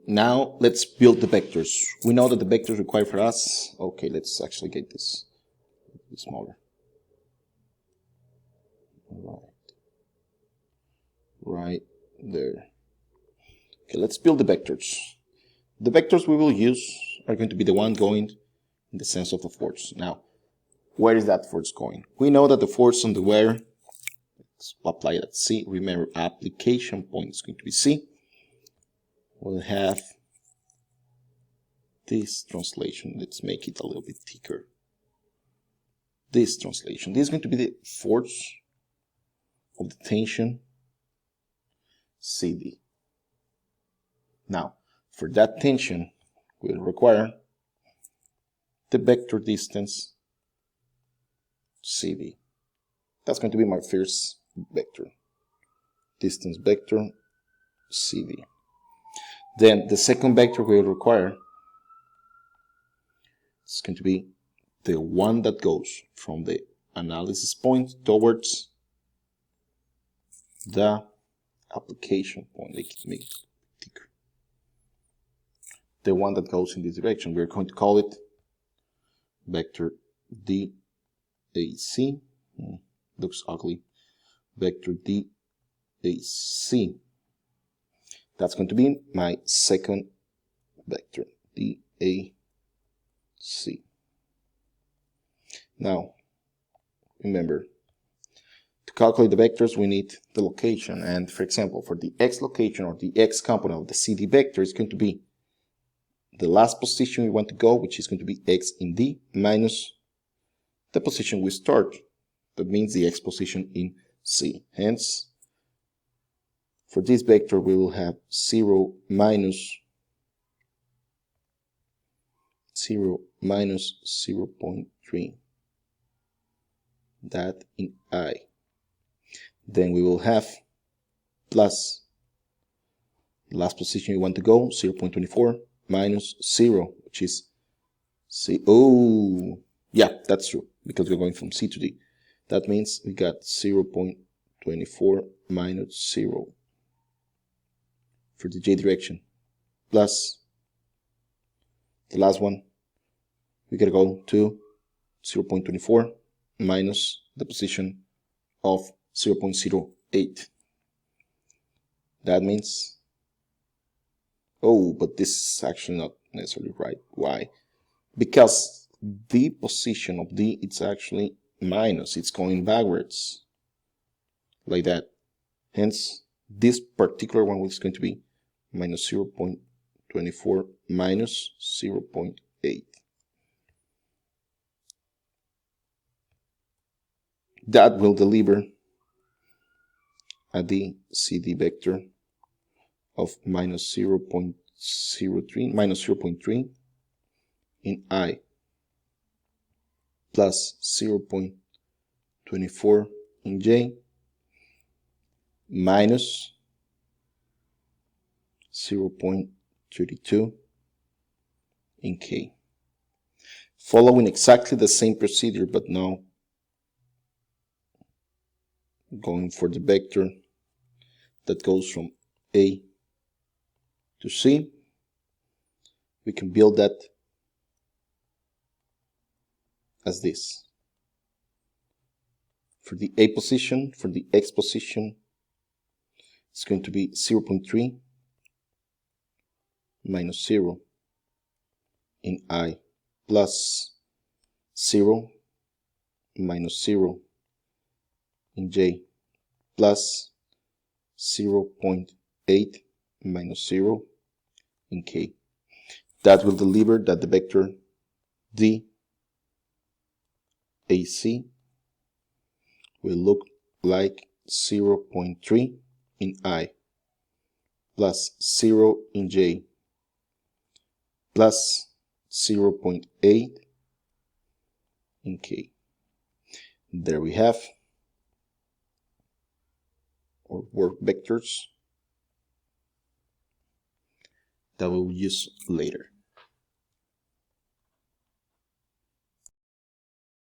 now let's build the vectors. We know that the vectors required for us. Okay, let's actually get this smaller. Right there. Okay, let's build the vectors. The vectors we will use are going to be the one going in the sense of the force. Now, where is that force going? We know that the force on the wire, let's apply it at C. Remember, application point is going to be C. We'll have this translation. Let's make it a little bit thicker. This translation. This is going to be the force of the tension CD. Now, for that tension, we'll require the vector distance CD. That's going to be my first vector. Distance vector CD. Then the second vector we'll require is going to be the one that goes from the analysis point towards the application point. Let's make it thicker. The one that goes in this direction. We're going to call it vector DAC. Looks ugly. Vector DAC. That's going to be my second vector, DAC. Now, remember, to calculate the vectors, we need the location. And for example, for the x location or the x component of the CD vector, it's going to be the last position we want to go, which is going to be x in D, minus the position we start. That means the x position in C. Hence, for this vector, we will have 0 minus 0.3. That in I. Then we will have plus the last position we want to go, 0.24 minus 0, which is C. Oh, yeah, that's true, because we're going from C to D. That means we got 0.24 minus 0 for the J direction, plus the last one, we gotta go to 0.24 minus the position of 0.08. That means, oh, but this is actually not necessarily right. Why? Because the position of D, it's actually minus. It's going backwards, like that. Hence, this particular one is going to be minus 0.24 minus 0.8. That will deliver a DCD vector of minus 0.03, minus 0.3 in I, plus 0.24 in J, minus 0.32 in K. Following exactly the same procedure, but now going for the vector that goes from A to C, we can build that as this. For the A position, for the X position, it's going to be 0.3 minus 0 in I, plus 0 minus 0 in J, plus 0.8 minus 0 in K. That will deliver that the vector DAC will look like 0.3 in I, plus 0 in J, plus 0.8 in K. There we have our work vectors that we'll use later.